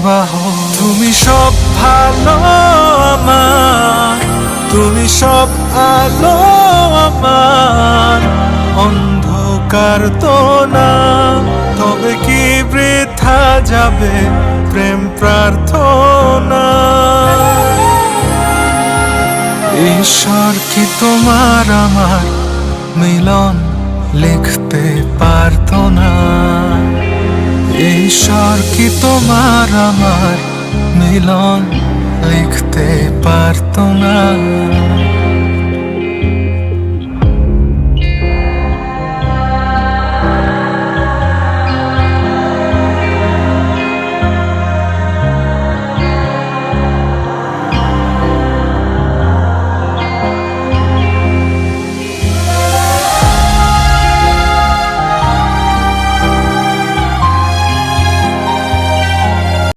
বিবাহ। তুমি সব ভালো আমার, তুমি সব আলো আমার, অন্ধকার তো না, তবে কি বৃথা যাবে প্রেম প্রার্থনা। ঈশ্বর কি তোমার আমার মিলন লিখতে পারত না? ঈশ্বর কি তোমার আমার মিলন লিখতে পারত না?